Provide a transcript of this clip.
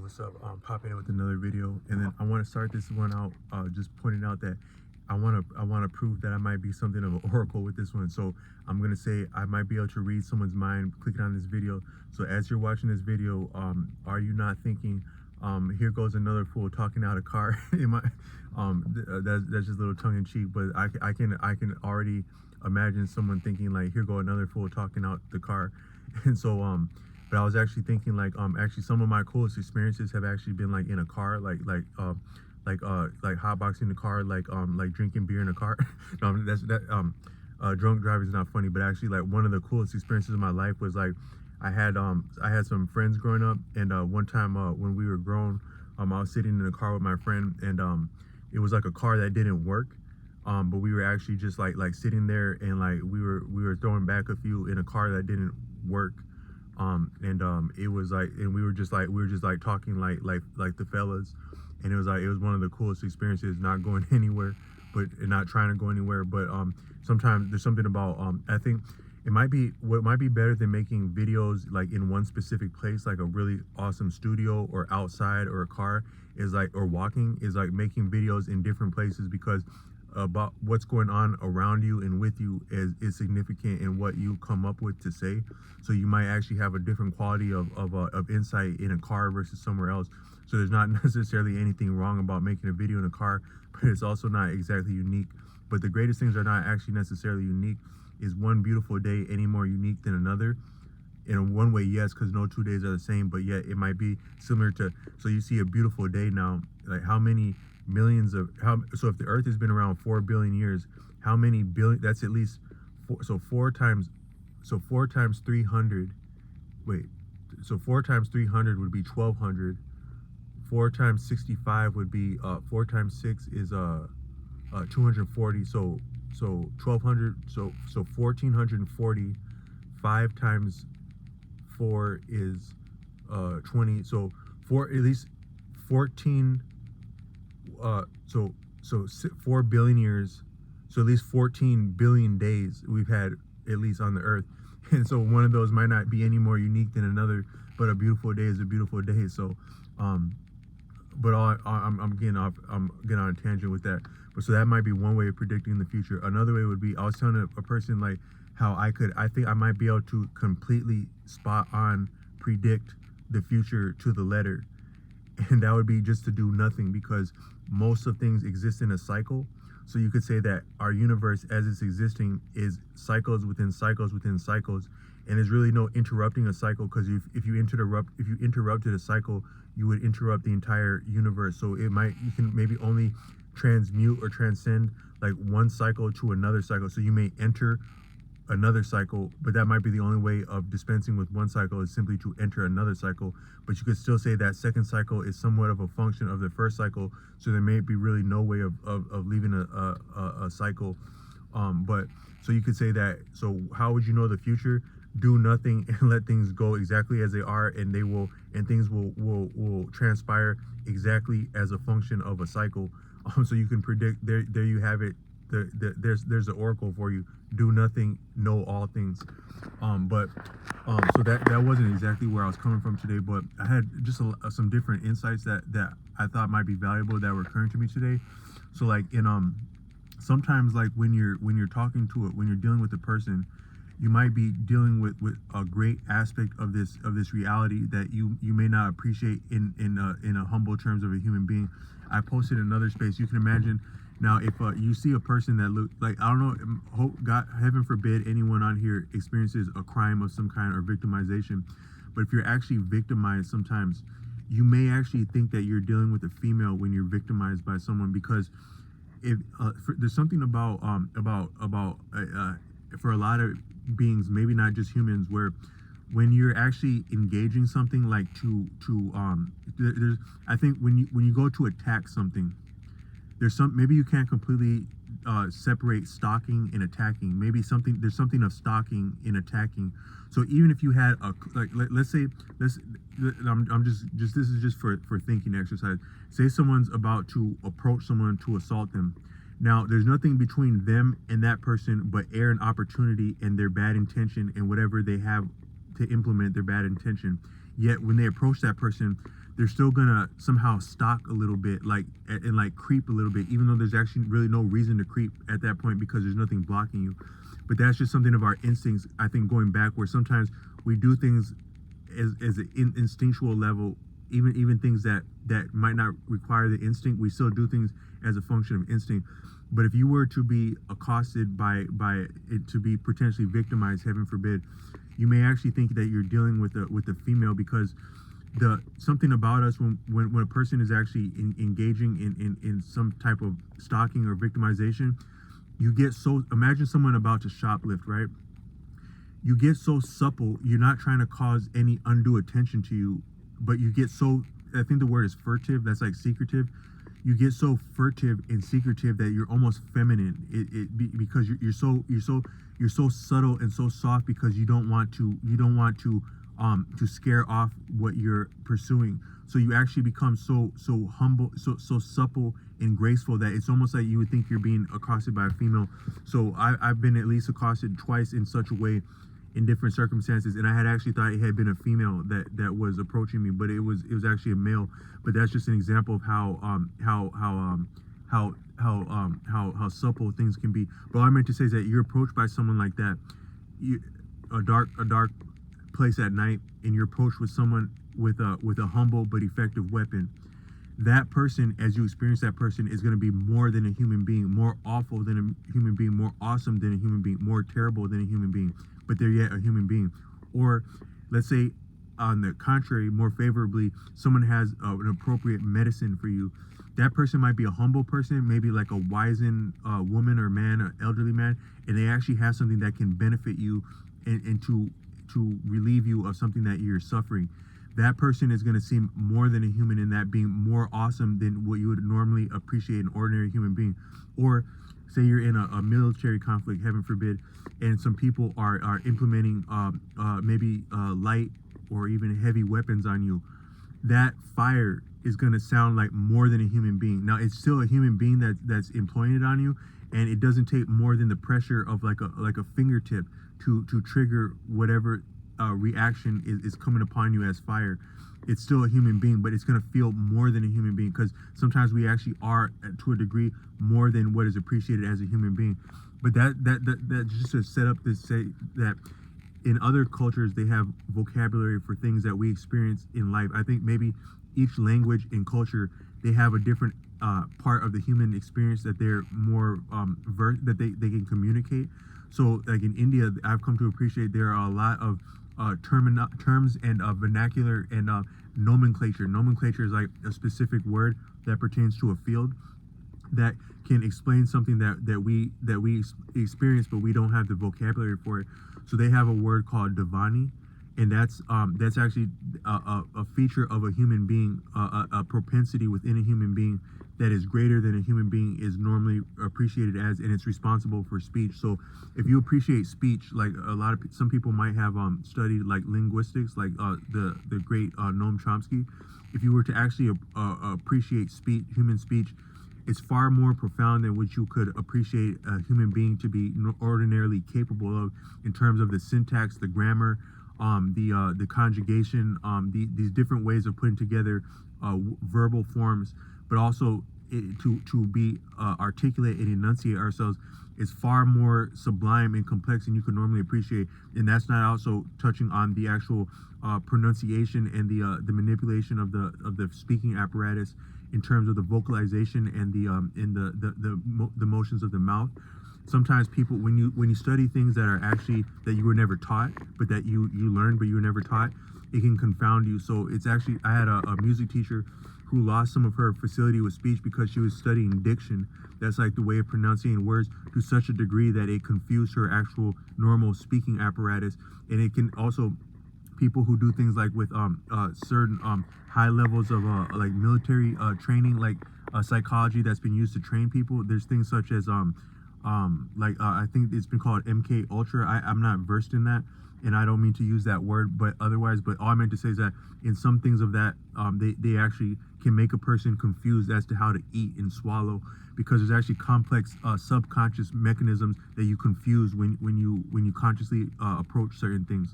what's up? Popping in with another video, and then I want to start this one out just pointing out that I want to prove that I might be something of an oracle with this one. So I'm gonna say I might be able to read someone's mind clicking on this video. So as you're watching this video, are you not thinking, here goes another fool talking out a car? It might, that's just a little tongue in cheek, but I can already imagine someone thinking like, here go another fool talking out the car. And so but I was actually thinking like actually some of my coolest experiences have actually been like in a car, like hotboxing the car, like drinking beer in a car. No, drunk driving is not funny, but actually like one of the coolest experiences of my life was like I had some friends growing up, and one time when we were grown, I was sitting in a car with my friend, and it was like a car that didn't work, but we were actually just like sitting there, and like we were throwing back a few in a car that didn't work. It was like, and we were just like talking like the fellas, and it was one of the coolest experiences, not going anywhere, but and not trying to go anywhere. But sometimes there's something about I think it might be what might be better than making videos like in one specific place, like a really awesome studio or outside or a car, is like, or walking, is like making videos in different places, because about what's going on around you and with you is significant in what you come up with to say. So you might actually have a different quality of insight in a car versus somewhere else. So there's not necessarily anything wrong about making a video in a car, but it's also not exactly unique. But the greatest things are not actually necessarily unique. Is one beautiful day any more unique than another? In one way, yes, because no 2 days are the same, but yet it might be similar to, so you see a beautiful day now, like how many millions of, so if the earth has been around 4 billion years, how many billion, that's at least four, so four times 300, wait, so 4 times 300 would be 1200, 4 times 65 would be 4 times 6 is 240, so 1200, so 1440, 5 times 4 is 20, so four, at least 14, so 4 billion years, so at least 14 billion days we've had at least on the earth. And so one of those might not be any more unique than another, but a beautiful day is a beautiful day. So but I'm getting on a tangent with that. But so that might be one way of predicting the future. Another way would be, I was telling a person like how I think I might be able to completely spot on predict the future to the letter. And that would be just to do nothing, because most of things exist in a cycle. So you could say that our universe as it's existing is cycles within cycles within cycles, and there's really no interrupting a cycle, because if you interrupted a cycle, you would interrupt the entire universe. So you can maybe only transmute or transcend like one cycle to another cycle. So you may enter another cycle, but that might be the only way of dispensing with one cycle, is simply to enter another cycle. But you could still say that second cycle is somewhat of a function of the first cycle, so there may be really no way of leaving a cycle. But so you could say that, so how would you know the future? Do nothing and let things go exactly as they are, and things will transpire exactly as a function of a cycle. So you can predict. There you have it. There's an oracle for you. Do nothing, know all things. So that wasn't exactly where I was coming from today, but I had just some different insights that I thought might be valuable that were occurring to me today. So like sometimes, like when you're talking to it, when you're dealing with a person, you might be dealing with a great aspect of this reality that you may not appreciate in a humble terms of a human being. I posted another space. You can imagine now, if you see a person that look like, I don't know, hope God, heaven forbid anyone on here experiences a crime of some kind or victimization, but if you're actually victimized, sometimes you may actually think that you're dealing with a female when you're victimized by someone, because if there's something about for a lot of beings, maybe not just humans, where when you're actually engaging something like there's, I think when you go to attack something, maybe you can't completely separate stalking and attacking. Maybe there's something of stalking in attacking. So even if you had let's say, I'm just this is just for thinking exercise. Say someone's about to approach someone to assault them. Now there's nothing between them and that person but air and opportunity and their bad intention and whatever they have to implement their bad intention. Yet when they approach that person, they're still gonna somehow stalk a little bit, like, and like creep a little bit, even though there's actually really no reason to creep at that point because there's nothing blocking you. But that's just something of our instincts, I think, going back, where sometimes we do things as an instinctual level, even things that might not require the instinct, we still do things as a function of instinct. But if you were to be accosted by it, to be potentially victimized, heaven forbid, you may actually think that you're dealing with a female, because something about us, when a person is actually engaging in some type of stalking or victimization, you get so, imagine someone about to shoplift, right? You get so supple, you're not trying to cause any undue attention to you, but you get so, I think the word is furtive, that's like secretive. You get so furtive and secretive that you're almost feminine, because you're so subtle and so soft, because you don't want to scare off what you're pursuing. So you actually become so humble, so supple and graceful that it's almost like you would think you're being accosted by a female. So I've been at least accosted twice in such a way, in different circumstances, and I had actually thought it had been a female that was approaching me, but it was actually a male. But that's just an example of how supple things can be. But all I meant to say is that you're approached by someone like that, a dark place at night, and you're approached with someone with a humble but effective weapon. That person, as you experience that person, is going to be more than a human being, more awful than a human being, more awesome than a human being, more terrible than a human being, but they're yet a human being. Or let's say, on the contrary, more favorably, someone has an appropriate medicine for you. That person might be a humble person, maybe like a wizened woman or man, an elderly man, and they actually have something that can benefit you and to relieve you of something that you're suffering. That person is going to seem more than a human, in that being more awesome than what you would normally appreciate an ordinary human being. Or say you're in a military conflict, heaven forbid, and some people are implementing maybe light or even heavy weapons on you. That fire is going to sound like more than a human being. Now, it's still a human being that's employing it on you, and it doesn't take more than the pressure of like a fingertip to trigger whatever reaction is coming upon you as fire. It's still a human being, but it's going to feel more than a human being, because sometimes we actually are, to a degree, more than what is appreciated as a human being. But that just to set up to say that in other cultures they have vocabulary for things that we experience in life. I think maybe each language and culture, they have a different part of the human experience that they're more that they can communicate. So like in India, I've come to appreciate there are a lot of terms and vernacular and nomenclature. Nomenclature is like a specific word that pertains to a field that can explain something that we experience, but we don't have the vocabulary for it. So they have a word called Devani, and that's actually a feature of a human being, a propensity within a human being that is greater than a human being is normally appreciated as, and it's responsible for speech. So if you appreciate speech, like some people might have studied like linguistics, like the great Noam Chomsky. If you were to actually appreciate speech, human speech, it's far more profound than what you could appreciate a human being to be ordinarily capable of, in terms of the syntax, the grammar, the conjugation, these different ways of putting together verbal forms, but also to be articulate and enunciate ourselves is far more sublime and complex than you could normally appreciate. And that's not also touching on the actual pronunciation and the manipulation of the speaking apparatus in terms of the vocalization and the motions of the mouth. Sometimes people, when you study things that are actually that you were never taught, but that you learned but you were never taught, it can confound you. So it's actually, I had a music teacher who lost some of her facility with speech because she was studying diction. That's like the way of pronouncing words to such a degree that it confused her actual normal speaking apparatus. And it can also, people who do things like with certain high levels of like military training, like psychology that's been used to train people. There's things such as I think it's been called MK Ultra. I'm not versed in that, and I don't mean to use that word, but otherwise, but all I meant to say is that in some things of that, they actually can make a person confused as to how to eat and swallow, because there's actually complex subconscious mechanisms that you confuse when you consciously approach certain things.